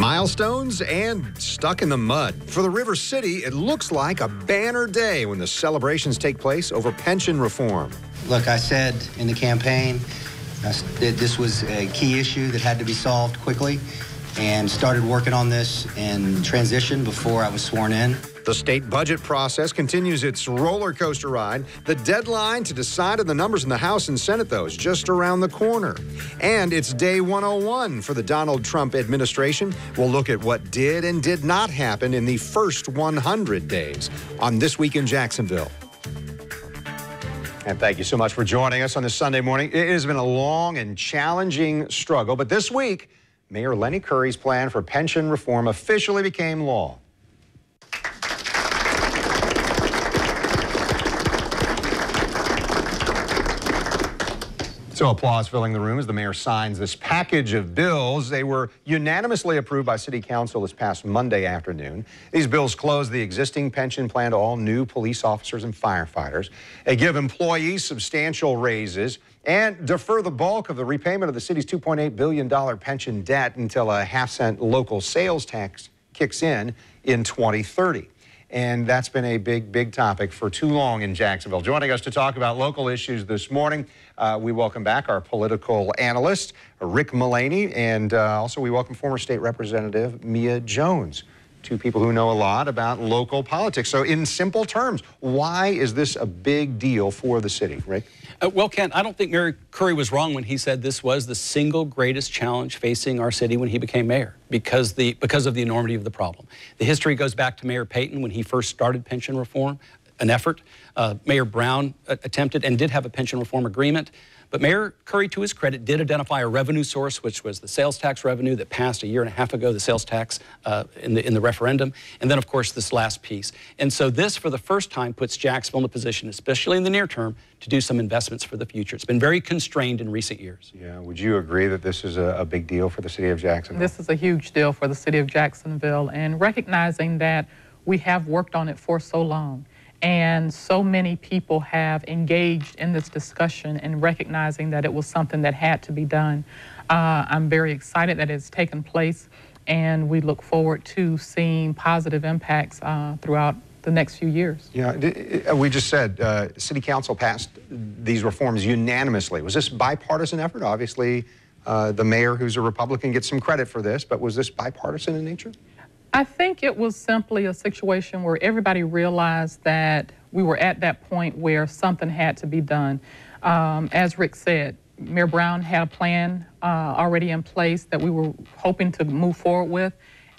Milestones and stuck in the mud. For the River City, it looks like a banner day when the celebrations take place over pension reform. Look, I said in the campaign that this was a key issue that had to be solved quickly, and started working on this in transition before I was sworn in. The state budget process continues its roller coaster ride. The deadline to decide on the numbers in the House and Senate, though, is just around the corner. And it's day 101 for the Donald Trump administration. We'll look at what did and did not happen in the first 100 days on This Week in Jacksonville. And thank you so much for joining us on this Sunday morning. It has been a long and challenging struggle, but this week, Mayor Lenny Curry's plan for pension reform officially became law. So applause filling the room as the mayor signs this package of bills. They were unanimously approved by City Council this past Monday afternoon. These bills close the existing pension plan to all new police officers and firefighters. They give employees substantial raises and defer the bulk of the repayment of the city's $2.8 billion pension debt until a half-cent local sales tax kicks in 2030. And that's been a big topic for too long in Jacksonville. Joining us to talk about local issues this morning, we welcome back our political analyst, Rick Mullaney, and also we welcome former state representative Mia Jones, two people who know a lot about local politics. So in simple terms, why is this a big deal for the city, Rick? Well, Kent, I don't think Mayor Curry was wrong when he said this was the single greatest challenge facing our city when he became mayor because of the enormity of the problem. The history goes back to Mayor Payton when he first started pension reform, an effort. Mayor Brown attempted and did have a pension reform agreement. But Mayor Curry, to his credit, did identify a revenue source, which was the sales tax revenue that passed a year and a half ago, the sales tax in the referendum, and then, of course, this last piece. And so this, for the first time, puts Jacksonville in a position, especially in the near term, to do some investments for the future. It's been very constrained in recent years. Yeah, would you agree that this is a big deal for the city of Jacksonville? This is a huge deal for the city of Jacksonville, and recognizing that we have worked on it for so long. And so many people have engaged in this discussion and recognizing that it was something that had to be done. I'm very excited that it's taken place, and we look forward to seeing positive impacts throughout the next few years. Yeah, we just said City Council passed these reforms unanimously. Was this bipartisan effort? Obviously, the mayor, who's a Republican, gets some credit for this, but was this bipartisan in nature? I think it was simply a situation where everybody realized that we were at that point where something had to be done. As Rick said, Mayor Brown had a plan already in place that we were hoping to move forward with,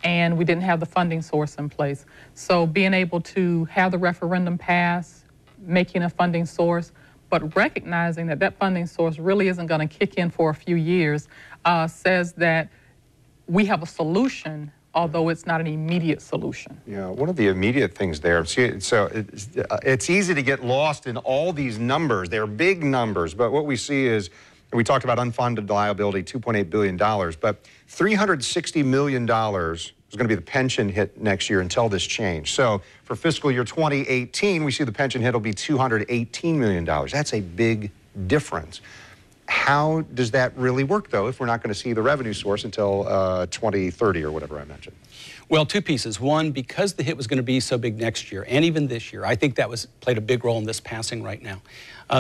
and we didn't have the funding source in place. So being able to have the referendum pass, making a funding source, but recognizing that that funding source really isn't going to kick in for a few years, says that we have a solution, although it's not an immediate solution. Yeah, one of the immediate things there, so it's easy to get lost in all these numbers. They're big numbers, but what we see is, we talked about unfunded liability, $2.8 billion, but $360 million is going to be the pension hit next year until this change. So for fiscal year 2018, we see the pension hit will be $218 million. That's a big difference. How does that really work, though, if we're not going to see the revenue source until 2030 or whatever I mentioned? Well, two pieces. One, because the hit was going to be so big next year and even this year, I think that played a big role in this passing right now.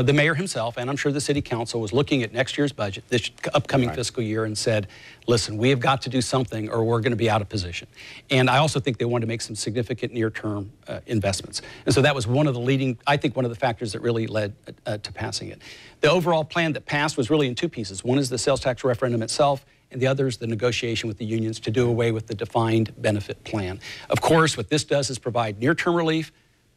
The mayor himself, and I'm sure the city council, was looking at next year's budget, this upcoming fiscal year, and said, listen, we have got to do something or we're going to be out of position. And I also think they wanted to make some significant near-term investments. And so that was one of the factors that really led to passing it. The overall plan that passed was really in two pieces. One is the sales tax referendum itself, and the other is the negotiation with the unions to do away with the defined benefit plan. Of course, what this does is provide near-term relief,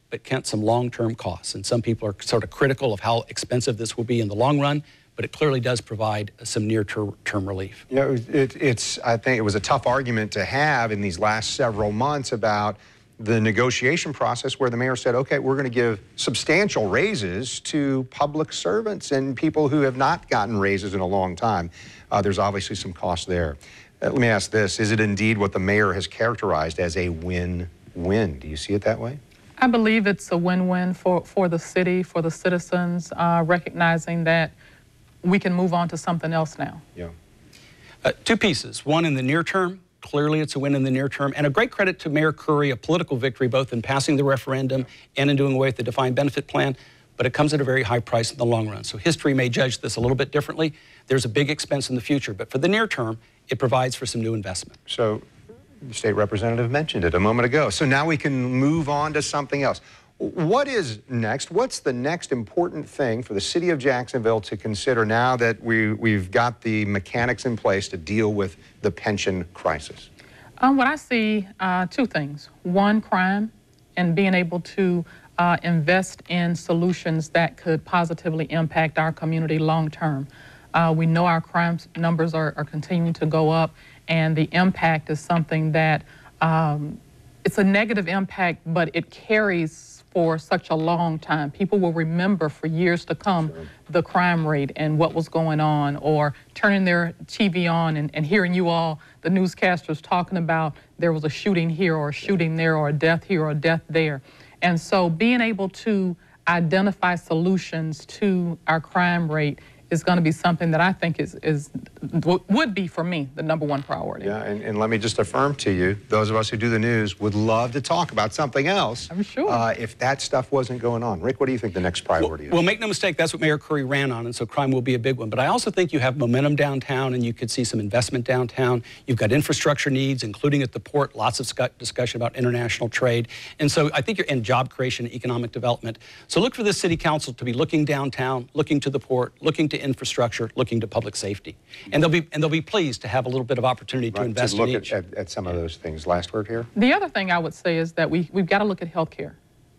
but Kent, some long-term costs. And some people are sort of critical of how expensive this will be in the long run, but it clearly does provide some near-term relief. You know, I think it was a tough argument to have in these last several months about the negotiation process where the mayor said, okay, we're going to give substantial raises to public servants and people who have not gotten raises in a long time. There's obviously some cost there. Let me ask this. Is it indeed what the mayor has characterized as a win-win? Do you see it that way? I believe it's a win-win for the city, for the citizens, recognizing that we can move on to something else now. Yeah. Two pieces. One, in the near term, Clearly, it's a win in the near term, and a great credit to Mayor Curry, a political victory both in passing the referendum and in doing away with the defined benefit plan, but it comes at a very high price in the long run. So history may judge this a little bit differently. There's a big expense in the future, but for the near term, it provides for some new investment. So the state representative mentioned it a moment ago. So now we can move on to something else. What is next? What's the next important thing for the city of Jacksonville to consider now that we've got the mechanics in place to deal with the pension crisis? What I see, two things. One, crime, and being able to invest in solutions that could positively impact our community long term. We know our crime numbers are continuing to go up, and the impact is something that it's a negative impact, but it carries for such a long time. People will remember for years to come the crime rate and what was going on, or turning their TV on and hearing you all, the newscasters, talking about there was a shooting here or a shooting there or a death here or a death there. And so being able to identify solutions to our crime rate is going to be something that I think would be, for me, the #1 priority. Yeah, and let me just affirm to you, those of us who do the news would love to talk about something else. I'm sure. If that stuff wasn't going on. Rick, what do you think the next priority is? Well, make no mistake, that's what Mayor Curry ran on, and so crime will be a big one. But I also think you have momentum downtown, and you could see some investment downtown. You've got infrastructure needs, including at the port, lots of discussion about international trade. And so I think you're in job creation, economic development. So look for this city council to be looking downtown, looking to the port, looking to infrastructure, looking to public safety. And they'll be pleased to have a little bit of opportunity to invest in each. At some of those things. Last word here? The other thing I would say is that we've got to look at healthcare.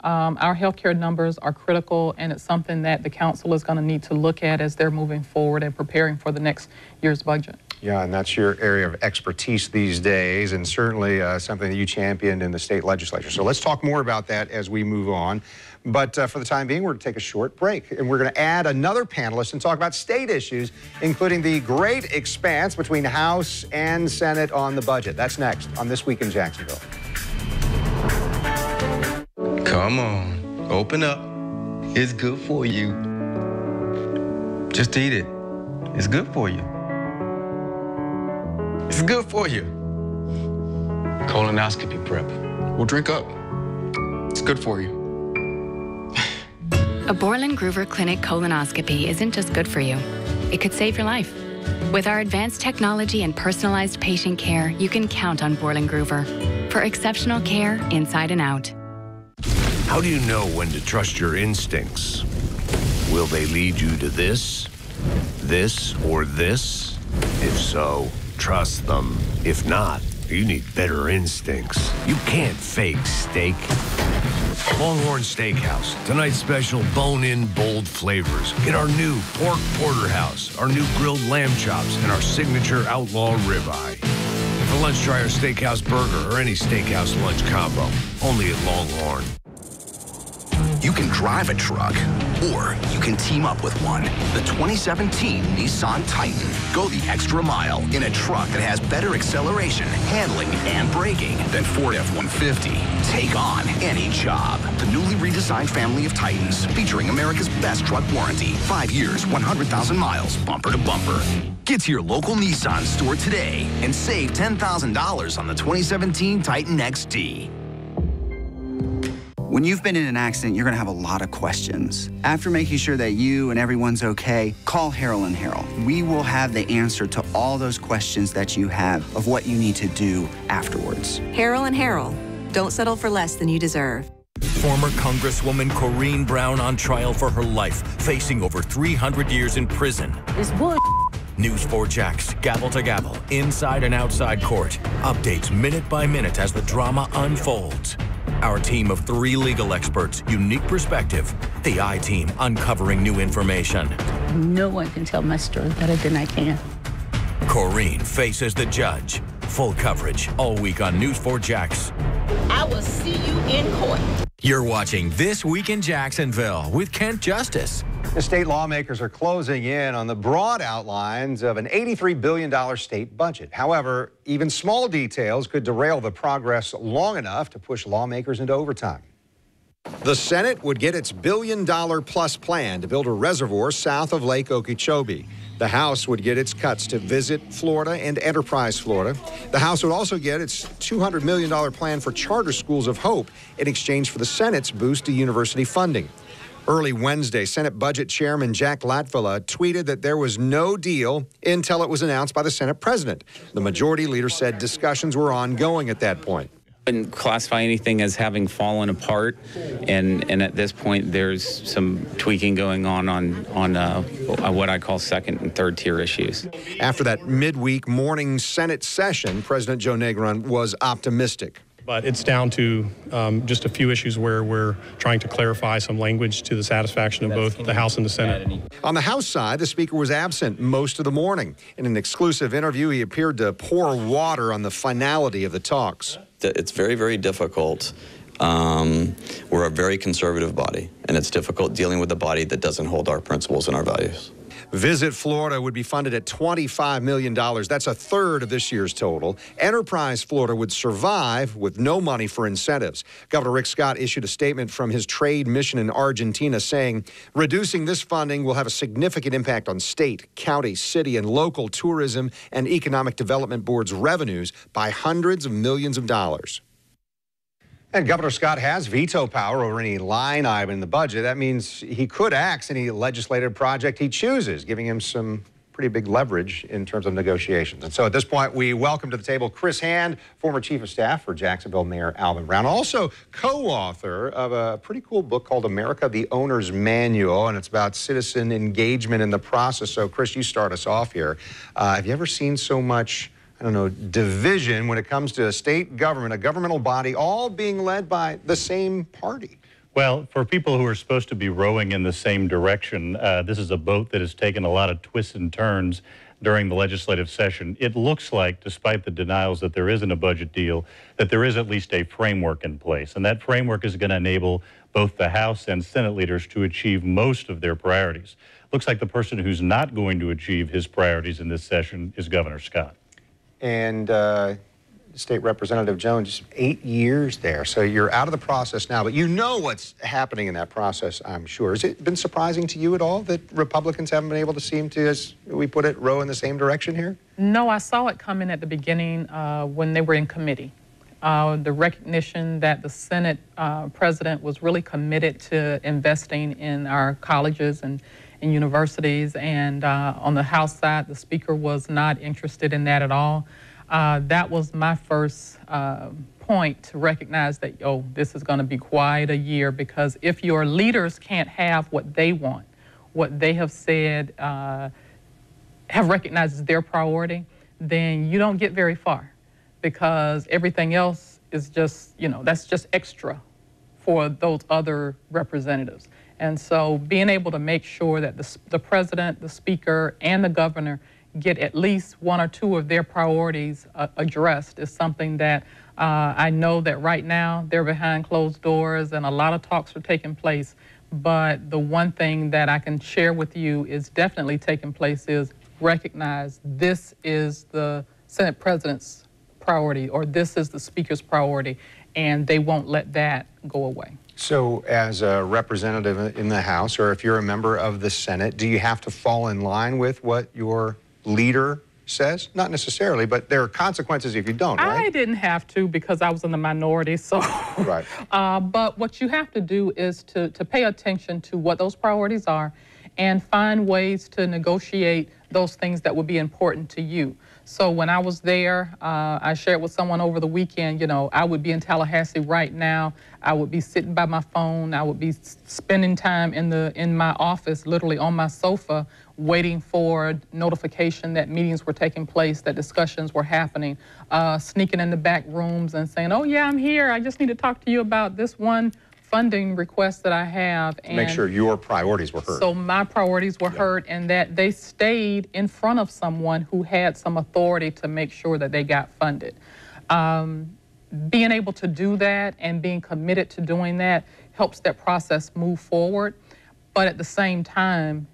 Our healthcare numbers are critical, and it's something that the council is going to need to look at as they're moving forward and preparing for the next year's budget. Yeah, and that's your area of expertise these days, and certainly something that you championed in the state legislature. So let's talk more about that as we move on. But for the time being, we're going to take a short break, and we're going to add another panelist and talk about state issues, including the great expanse between House and Senate on the budget. That's next on This Week in Jacksonville. Come on, open up. It's good for you. Just eat it. It's good for you. It's good for you. Colonoscopy prep. Well, drink up. It's good for you. A Borland Groover Clinic colonoscopy isn't just good for you. It could save your life. With our advanced technology and personalized patient care, you can count on Borland Groover for exceptional care inside and out. How do you know when to trust your instincts? Will they lead you to this, or this? If so, trust them. If not, you need better instincts. You can't fake steak. Longhorn Steakhouse. Tonight's special bone-in, bold flavors. Get our new pork porterhouse, our new grilled lamb chops, and our signature outlaw ribeye. And for lunch, try our steakhouse burger or any steakhouse lunch combo. Only at Longhorn. You can drive a truck, or you can team up with one. The 2017 Nissan Titan. Go the extra mile in a truck that has better acceleration, handling, and braking than Ford F-150. Take on any job. The newly redesigned family of Titans, featuring America's best truck warranty. 5 years, 100,000 miles, bumper to bumper. Get to your local Nissan store today and save $10,000 on the 2017 Titan XD. When you've been in an accident, you're going to have a lot of questions. After making sure that you and everyone's okay, call Harrell & Harrell. We will have the answer to all those questions that you have of what you need to do afterwards. Harrell & Harrell. Don't settle for less than you deserve. Former Congresswoman Corrine Brown on trial for her life, facing over 300 years in prison. This bull. News 4 Jax, gavel to gavel, inside and outside court. Updates minute by minute as the drama unfolds. Our team of 3 legal experts, unique perspective. The I-Team uncovering new information. No one can tell my story better than I can. Corrine faces the judge. Full coverage all week on News 4 Jax. I will see you in court. You're watching This Week in Jacksonville with Kent Justice. The state lawmakers are closing in on the broad outlines of an $83 billion state budget. However, even small details could derail the progress long enough to push lawmakers into overtime. The Senate would get its billion-dollar-plus plan to build a reservoir south of Lake Okeechobee. The House would get its cuts to Visit Florida and Enterprise Florida. The House would also get its $200 million plan for charter schools of hope in exchange for the Senate's boost to university funding. Early Wednesday, Senate Budget Chairman Jack Latvala tweeted that there was no deal until it was announced by the Senate President. The majority leader said discussions were ongoing at that point. Wouldn't classify anything as having fallen apart, and at this point there's some tweaking going on what I call second and third tier issues. After that midweek morning Senate session, President Joe Negron was optimistic. But it's down to just a few issues where we're trying to clarify some language to the satisfaction of both the House and the Senate. On the House side, the Speaker was absent most of the morning. In an exclusive interview, he appeared to pour water on the finality of the talks. It's very, very difficult. We're a very conservative body, and it's difficult dealing with a body that doesn't hold our principles and our values. Visit Florida would be funded at $25 million. That's a third of this year's total. Enterprise Florida would survive with no money for incentives. Governor Rick Scott issued a statement from his trade mission in Argentina saying, reducing this funding will have a significant impact on state, county, city, and local tourism and economic development boards' revenues by hundreds of millions of dollars. And Governor Scott has veto power over any line item in the budget. That means he could axe any legislative project he chooses, giving him some pretty big leverage in terms of negotiations. And so at this point, we welcome to the table Chris Hand, former Chief of Staff for Jacksonville Mayor Alvin Brown, also co-author of a pretty cool book called America, the Owner's Manual, and it's about citizen engagement in the process. So Chris, you start us off here. Have you ever seen so much, I don't know, division when it comes to a state government, a governmental body, all being led by the same party? Well, for people who are supposed to be rowing in the same direction, this is a boat that has taken a lot of twists and turns during the legislative session. It looks like, despite the denials that there isn't a budget deal, that there is at least a framework in place. And that framework is going to enable both the House and Senate leaders to achieve most of their priorities. Looks like the person who's not going to achieve his priorities in this session is Governor Scott. And State Representative Jones, 8 years there. So you're out of the process now, but you know what's happening in that process, I'm sure. Has it been surprising to you at all that Republicans haven't been able to seem to, as we put it, row in the same direction here? No, I saw it coming at the beginning when they were in committee. The recognition that the Senate president was really committed to investing in our colleges and universities, and on the House side, the Speaker was not interested in that at all. That was my first point to recognize that, oh, this is going to be quite a year, because if your leaders can't have what they want, what they have said, have recognized as their priority, then you don't get very far, because everything else is just, you know, that's just extra for those other representatives. And so being able to make sure that the president, the speaker, and the governor get at least one or two of their priorities addressed is something that I know that right now they're behind closed doors and a lot of talks are taking place. But the one thing that I can share with you is definitely taking place is recognize this is the Senate president's priority, or this is the speaker's priority, and they won't let that go away. So as a representative in the House, or if you're a member of the Senate, do you have to fall in line with what your leader says? Not necessarily, but there are consequences if you don't, right? I didn't have to, because I was in the minority, so. Right. But what you have to do is to pay attention to what those priorities are and find ways to negotiate those things that would be important to you. So when I was there, I shared with someone over the weekend, you know, I would be in Tallahassee right now. I would be sitting by my phone. I would be spending time in my office, literally on my sofa, waiting for notification that meetings were taking place, that discussions were happening, sneaking in the back rooms and saying, oh yeah, I'm here. I just need to talk to you about this one funding request that I have. And make sure your priorities were heard. So my priorities were heard, and that they stayed in front of someone who had some authority to make sure that they got funded. Being able to do that and being committed to doing that helps that process move forward. But at the same time,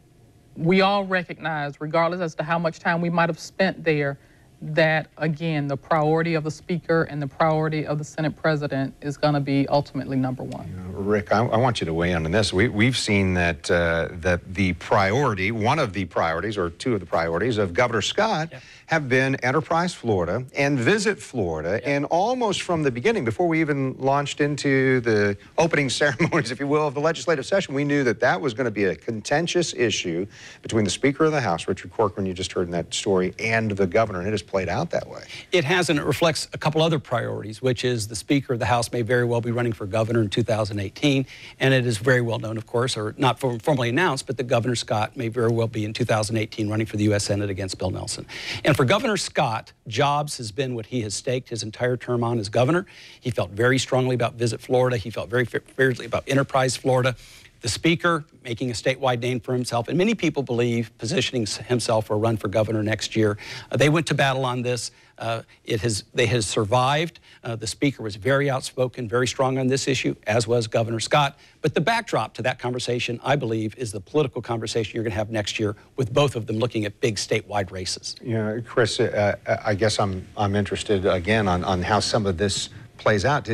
we all recognize, regardless as to how much time we might have spent there, that, again, the priority of the Speaker and the priority of the Senate President is going to be ultimately number one. Rick, I want you to weigh in on this. We've seen that that the priority, one of the priorities, or two of the priorities of Governor Scott have been Enterprise Florida and Visit Florida. And almost from the beginning, before we even launched into the opening ceremonies, if you will, of the legislative session, we knew that that was going to be a contentious issue between the Speaker of the House, Richard Corcoran, you just heard in that story, and the governor, and it has played out that way. It has, and it reflects a couple other priorities, which is the Speaker of the House may very well be running for governor in 2018, and it is very well known, of course, or not formally announced, but that Governor Scott may very well be in 2018 running for the U.S. Senate against Bill Nelson. And for Governor Scott, jobs has been what he has staked his entire term on as governor. He felt very strongly about Visit Florida. He felt very fiercely about Enterprise Florida. The Speaker making a statewide name for himself, and many people believe positioning himself for a run for governor next year. They went to battle on this. They has survived. The Speaker was very outspoken, very strong on this issue, as was Governor Scott. But the backdrop to that conversation, I believe, is the political conversation you're going to have next year with both of them looking at big statewide races. Yeah, Chris, I guess I'm interested again on how some of this plays out.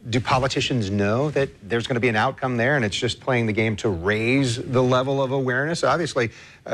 Do politicians know that there's going to be an outcome there, and it's just playing the game to raise the level of awareness? Obviously,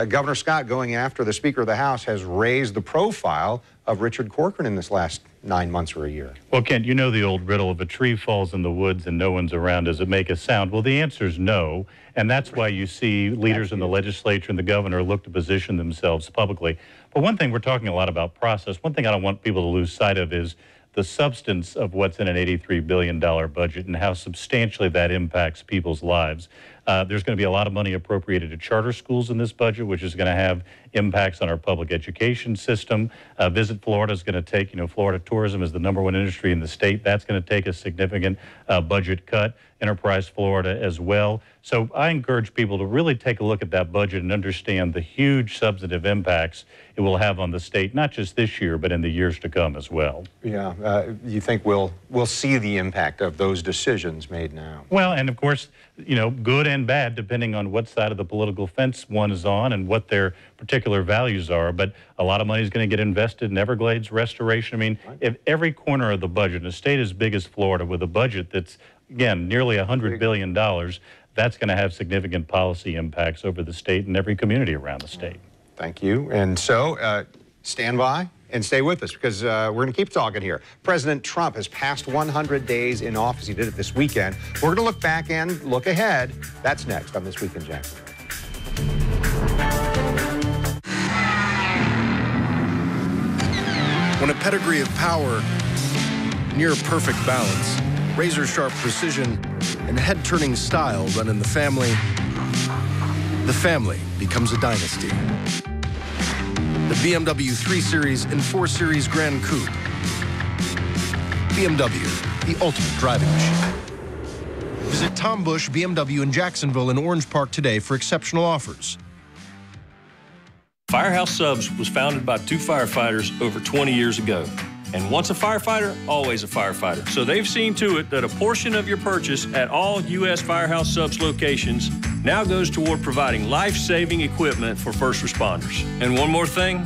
Governor Scott going after the Speaker of the House has raised the profile of Richard Corcoran in this last 9 months or a year. Well, Kent, you know the old riddle, if a tree falls in the woods and no one's around, does it make a sound? Well, the answer is no, and that's why you see leaders in the legislature and the governor look to position themselves publicly. But one thing, we're talking a lot about process. One thing I don't want people to lose sight of is the substance of what's in an $83 billion budget and how substantially that impacts people's lives. There's going to be a lot of money appropriated to charter schools in this budget, which is going to have impacts on our public education system. Visit Florida is going to take, Florida tourism is the #1 industry in the state. That's going to take a significant budget cut. Enterprise Florida as well. So I encourage people to really take a look at that budget and understand the huge substantive impacts it will have on the state, not just this year, but in the years to come as well. Yeah, you think we'll see the impact of those decisions made now? Well, and of course, good and bad, depending on what side of the political fence one is on and what their particular values are. But a lot of money is going to get invested in Everglades restoration. I mean, if every corner of the budget, in a state as big as Florida, with a budget that's, again, nearly $100 billion, that's going to have significant policy impacts over the state and every community around the state. Thank you. And so stand by and stay with us, because we're going to keep talking here. President Trump has passed 100 days in office. He did it this weekend. We're going to look back and look ahead. That's next on This Week in Jacksonville. When a pedigree of power, near perfect balance, razor-sharp precision, and head-turning style run in the family becomes a dynasty. The BMW 3 Series and 4 Series Grand Coupe. BMW, the ultimate driving machine. Visit Tom Bush BMW in Jacksonville and Orange Park today for exceptional offers. Firehouse Subs was founded by 2 firefighters over 20 years ago. And once a firefighter, always a firefighter. So they've seen to it that a portion of your purchase at all U.S. Firehouse Subs locations now goes toward providing life-saving equipment for first responders. And one more thing,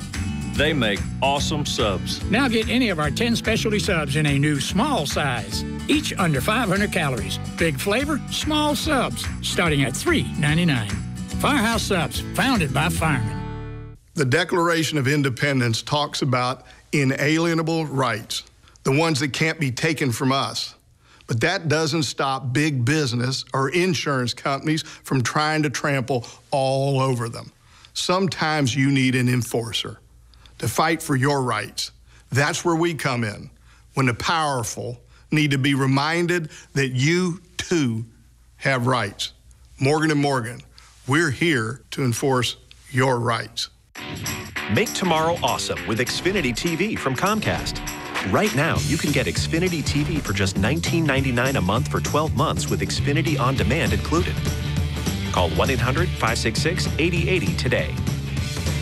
they make awesome subs. Now get any of our 10 specialty subs in a new small size, each under 500 calories. Big flavor, small subs, starting at $3.99. Firehouse Subs, founded by firemen. The Declaration of Independence talks about inalienable rights, the ones that can't be taken from us. But that doesn't stop big business or insurance companies from trying to trample all over them. Sometimes you need an enforcer to fight for your rights. That's where we come in, when the powerful need to be reminded that you too have rights. Morgan & Morgan, we're here to enforce your rights. Make tomorrow awesome with Xfinity TV from Comcast. Right now, you can get Xfinity TV for just $19.99 a month for 12 months with Xfinity On Demand included. Call 1-800-566-8080 today.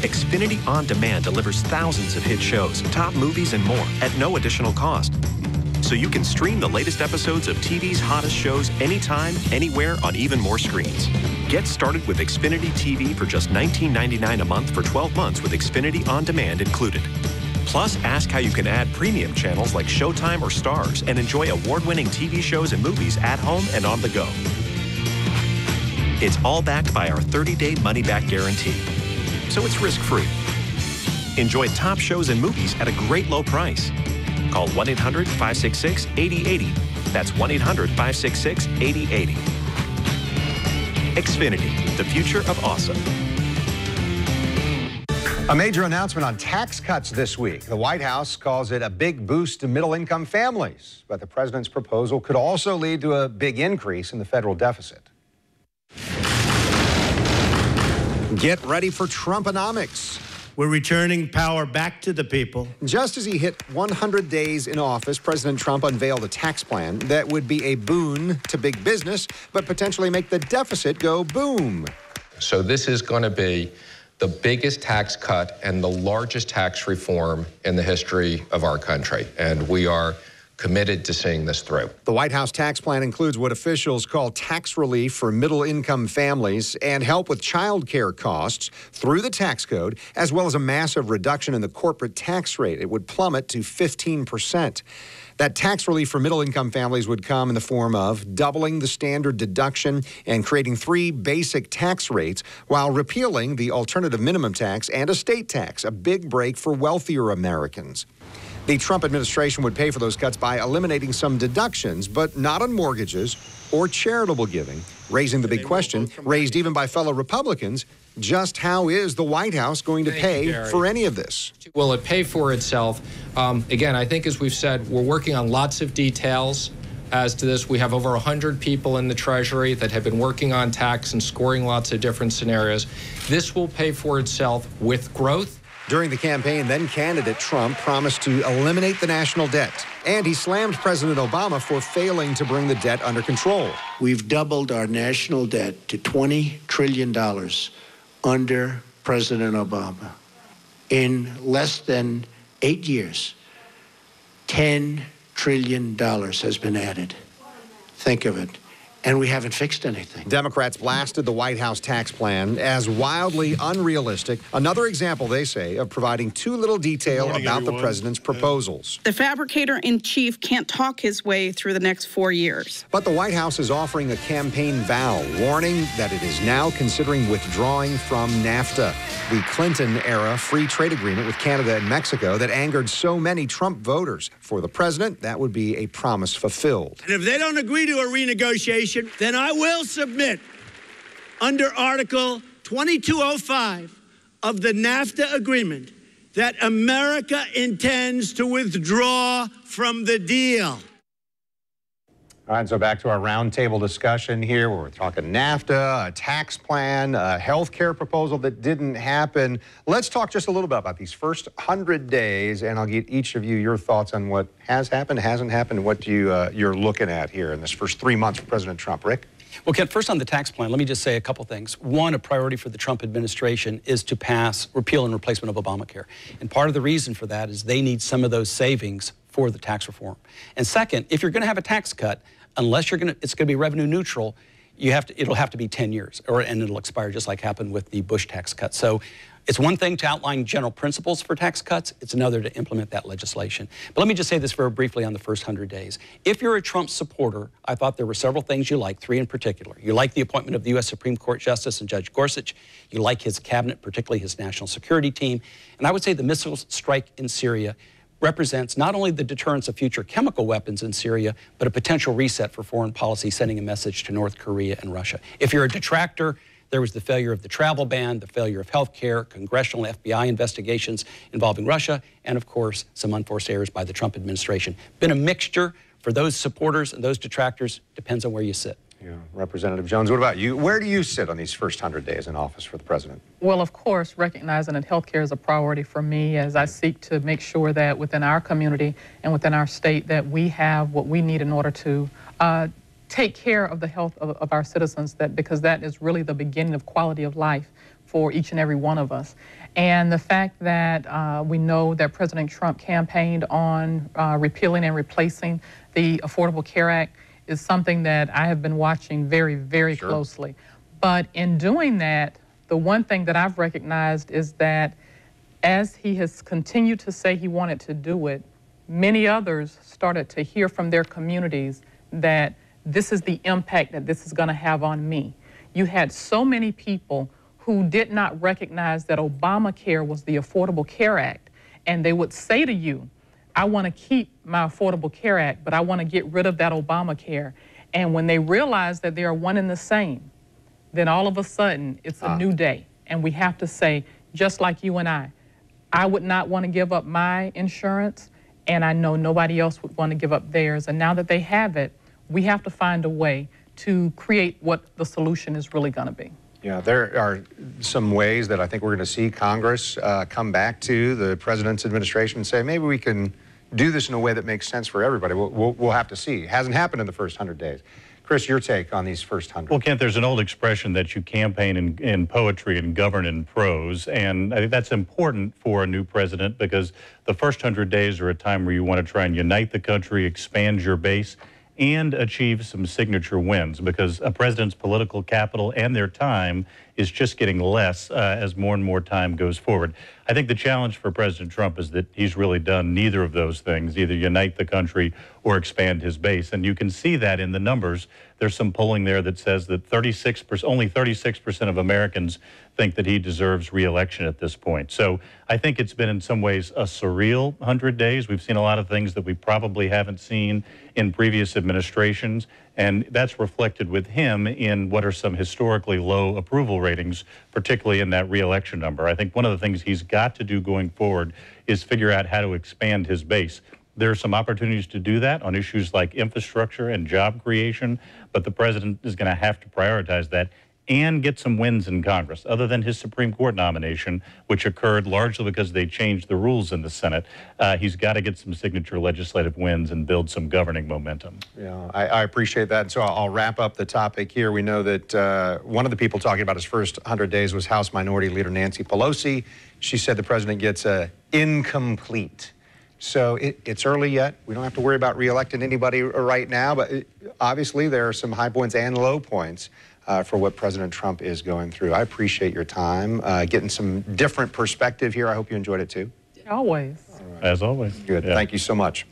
Xfinity On Demand delivers thousands of hit shows, top movies, and more at no additional cost. So you can stream the latest episodes of TV's hottest shows anytime, anywhere, on even more screens. Get started with Xfinity TV for just $19.99 a month for 12 months with Xfinity On Demand included. Plus, ask how you can add premium channels like Showtime or Stars and enjoy award-winning TV shows and movies at home and on the go. It's all backed by our 30-day money-back guarantee, so it's risk-free. Enjoy top shows and movies at a great low price. Call 1-800-566-8080. That's 1-800-566-8080. Xfinity, the future of awesome. A major announcement on tax cuts this week. The White House calls it a big boost to middle-income families, but the president's proposal could also lead to a big increase in the federal deficit. Get ready for Trumponomics. We're returning power back to the people. Just as he hit 100 days in office, President Trump unveiled a tax plan that would be a boon to big business, but potentially make the deficit go boom. So this is going to be the biggest tax cut and the largest tax reform in the history of our country, and we are committed to seeing this through. The White House tax plan includes what officials call tax relief for middle-income families and help with child care costs through the tax code, as well as a massive reduction in the corporate tax rate. It would plummet to 15%. That tax relief for middle-income families would come in the form of doubling the standard deduction and creating 3 basic tax rates while repealing the alternative minimum tax and estate tax, a big break for wealthier Americans. The Trump administration would pay for those cuts by eliminating some deductions, but not on mortgages or charitable giving, raising the big question, raised even by fellow Republicans, just how is the White House going to pay for any of this? Will it pay for itself? Again, I think as we've said, we're working on lots of details as to this. We have over 100 people in the Treasury that have been working on tax and scoring lots of different scenarios. This will pay for itself with growth. During the campaign, then candidate Trump promised to eliminate the national debt, and he slammed President Obama for failing to bring the debt under control. We've doubled our national debt to $20 trillion under President Obama. In less than 8 years, $10 trillion has been added. Think of it. And we haven't fixed anything. Democrats blasted the White House tax plan as wildly unrealistic. Another example, they say, of providing too little detail about the president's proposals. The fabricator-in-chief can't talk his way through the next 4 years. But the White House is offering a campaign vow, warning that it is now considering withdrawing from NAFTA, the Clinton-era free trade agreement with Canada and Mexico that angered so many Trump voters. For the president, that would be a promise fulfilled. And if they don't agree to a renegotiation, then I will submit under Article 2205 of the NAFTA agreement that America intends to withdraw from the deal. All right, so back to our roundtable discussion here where we're talking NAFTA, a tax plan, a health care proposal that didn't happen. Let's talk just a little bit about these first 100 days, and I'll get each of you your thoughts on what has happened, hasn't happened, and what you're looking at here in this first 3 months for President Trump. Rick? Well, Ken, first on the tax plan, let me just say a couple things. One, a priority for the Trump administration is to pass repeal and replacement of Obamacare. And part of the reason for that is they need some of those savings for the tax reform. And second, if you're going to have a tax cut, unless it's going to be revenue neutral, it'll have to be 10 years, and it'll expire just like happened with the Bush tax cut. So it's one thing to outline general principles for tax cuts. It's another to implement that legislation. But let me just say this very briefly on the first 100 days. If you're a Trump supporter, I thought there were several things you like, 3 in particular. You like the appointment of the U.S. Supreme Court Justice and Judge Gorsuch. You like his cabinet, particularly his national security team. And I would say the missile strike in Syria represents not only the deterrence of future chemical weapons in Syria, but a potential reset for foreign policy, sending a message to North Korea and Russia. If you're a detractor, there was the failure of the travel ban, the failure of health care, congressional FBI investigations involving Russia, and of course, some unforced errors by the Trump administration. Been a mixture for those supporters and those detractors, depends on where you sit. Yeah. Representative Jones, what about you? Where do you sit on these first 100 days in office for the president? Well, of course, recognizing that health care is a priority for me as I seek to make sure that within our community and within our state that we have what we need in order to take care of the health of our citizens, because that is really the beginning of quality of life for each and every one of us. And the fact that we know that President Trump campaigned on repealing and replacing the Affordable Care Act is something that I have been watching very, very closely. But in doing that, the one thing that I've recognized is that as he has continued to say he wanted to do it, many others started to hear from their communities that this is the impact that this is going to have on me. You had so many people who did not recognize that Obamacare was the Affordable Care Act, and they would say to you, I want to keep my Affordable Care Act, but I want to get rid of that Obamacare. And when they realize that they are one and the same, then all of a sudden it's a new day. And we have to say, just like you and I would not want to give up my insurance, and I know nobody else would want to give up theirs. And now that they have it, we have to find a way to create what the solution is really going to be. Yeah, there are some ways that I think we're going to see Congress come back to the president's administration and say, maybe we can do this in a way that makes sense for everybody. We'll have to see. It hasn't happened in the first 100 days. Chris, your take on these first 100? Well, Kent, there's an old expression that you campaign in poetry and govern in prose, and I think that's important for a new president because the first 100 days are a time where you want to try and unite the country, expand your base, and achieve some signature wins because a president's political capital and their time is just getting less as more and more time goes forward. I think the challenge for President Trump is that he's really done neither of those things, either unite the country or expand his base. And you can see that in the numbers. There's some polling there that says that only 36% of Americans think that he deserves re-election at this point. So I think it's been in some ways a surreal 100 days. We've seen a lot of things that we probably haven't seen in previous administrations, and that's reflected with him in what are some historically low approval ratings, particularly in that re-election number. I think one of the things he's got to do going forward is figure out how to expand his base. There are some opportunities to do that on issues like infrastructure and job creation, but the president is going to have to prioritize that and get some wins in Congress, other than his Supreme Court nomination, which occurred largely because they changed the rules in the Senate. He's got to get some signature legislative wins and build some governing momentum. Yeah, I appreciate that. So I'll wrap up the topic here. We know that one of the people talking about his first 100 days was House Minority Leader Nancy Pelosi. She said the president gets incomplete. So it's early yet. We don't have to worry about reelecting anybody right now, but obviously there are some high points and low points for what President Trump is going through. I appreciate your time, getting some different perspective here. I hope you enjoyed it too. Always. Right. As always. Good. Yeah. Thank you so much.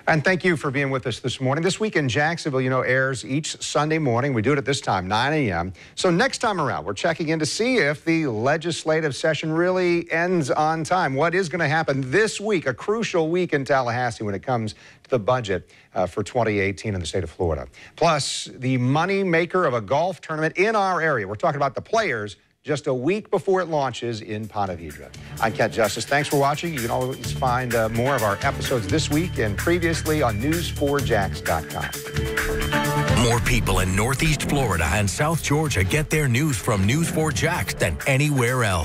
And thank you for being with us this morning. This Week in Jacksonville, you know, airs each Sunday morning. We do it at this time, 9 a.m. So next time around, we're checking in to see if the legislative session really ends on time. What is going to happen this week, a crucial week in Tallahassee when it comes to the budget for 2018 in the state of Florida. Plus, the money maker of a golf tournament in our area. We're talking about the Players just a week before it launches in Ponte Vedra. I'm Kent Justice. Thanks for watching. You can always find more of our episodes this week and previously on news4jax.com. More people in Northeast Florida and South Georgia get their news from News4Jax than anywhere else.